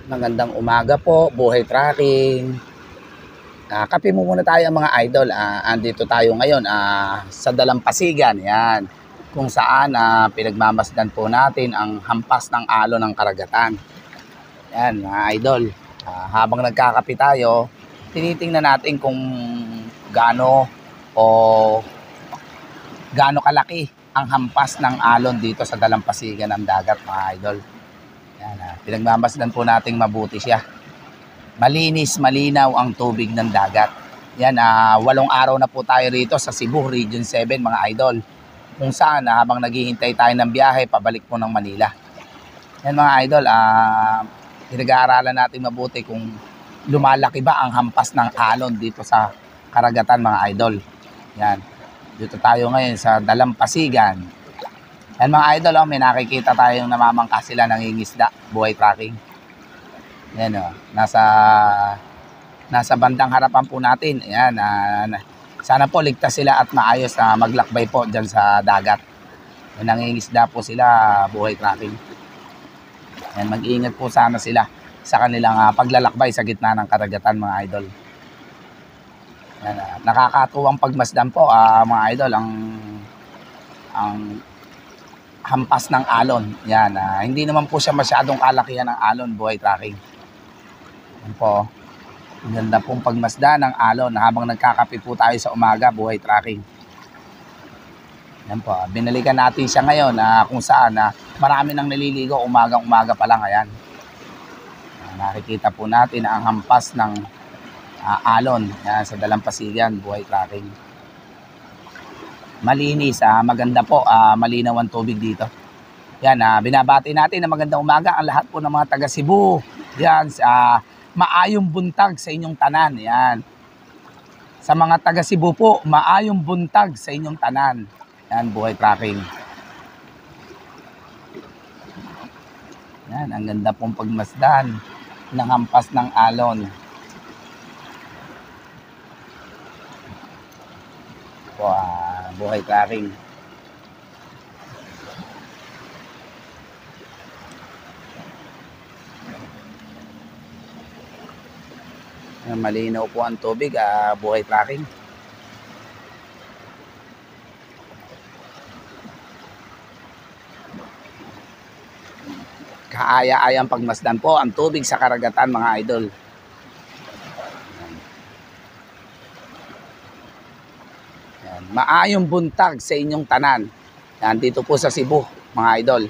Magandang umaga po, buhay tracking. Kape mo muna tayo mga idol. Andito tayo ngayon sa Dalampasigan. Yan. Kung saan pinagmamasdan po natin ang hampas ng alon ng karagatan. Yan mga idol. Habang nagkakape tayo, tinitingnan natin kung gaano o gaano kalaki ang hampas ng alon dito sa Dalampasigan ng dagat mga idol. Yan, pinagmamasdan po nating mabuti siya. Malinis, malinaw ang tubig ng dagat. Yan, 8 araw na po tayo rito sa Cebu, Region 7 mga idol. Kung saan habang naghihintay tayo ng biyahe, pabalik po ng Manila. Yan mga idol, pinag-aaralan natin mabuti kung lumalaki ba ang hampas ng alon dito sa karagatan mga idol. Yan, dito tayo ngayon sa Dalampasigan. Yan mga idol, may nakikita tayong namamangka sila nangingisda, buhay tracking. Yan nasa bandang harapan po natin. Ayan, sana po ligtas sila at maayos na maglakbay po dyan sa dagat. Yan, nangingisda po sila, buhay tracking. Yan, mag-iingat po sana sila sa kanilang paglalakbay sa gitna ng karagatan mga idol. Yan, nakakatuwang pagmasdan po mga idol ang hampas ng alon. Yan, hindi naman po siya masyadong kalakihan ng alon, buhay tracking. Yan po. Ang ganda pong pagmasdan ng alon habang nagkakape po tayo sa umaga, buhay tracking. Yan po. Binalikan natin siya ngayon kung saan marami nang naliligo umagang-umaga pa lang. Ayan. Nakikita po natin ang hampas ng alon sa Dalampasigan, buhay tracking. Malinis, maganda po, malinaw ang tubig dito. Yan, binabati natin na magandang umaga ang lahat po ng mga taga Cebu. Yan, maayong buntag sa inyong tanan. Yan. Sa mga taga Cebu po, maayong buntag sa inyong tanan. Yan, buhay tracking. Yan, ang ganda pong pagmasdan ng hampas ng alon. Buhay tracking. Malinaw po ang tubig, buhay tracking. Kaaya-ayang pagmasdan po ang tubig sa karagatan mga idol. Yan. Maayong buntag sa inyong tanan. Yan, dito po sa Cebu mga idol.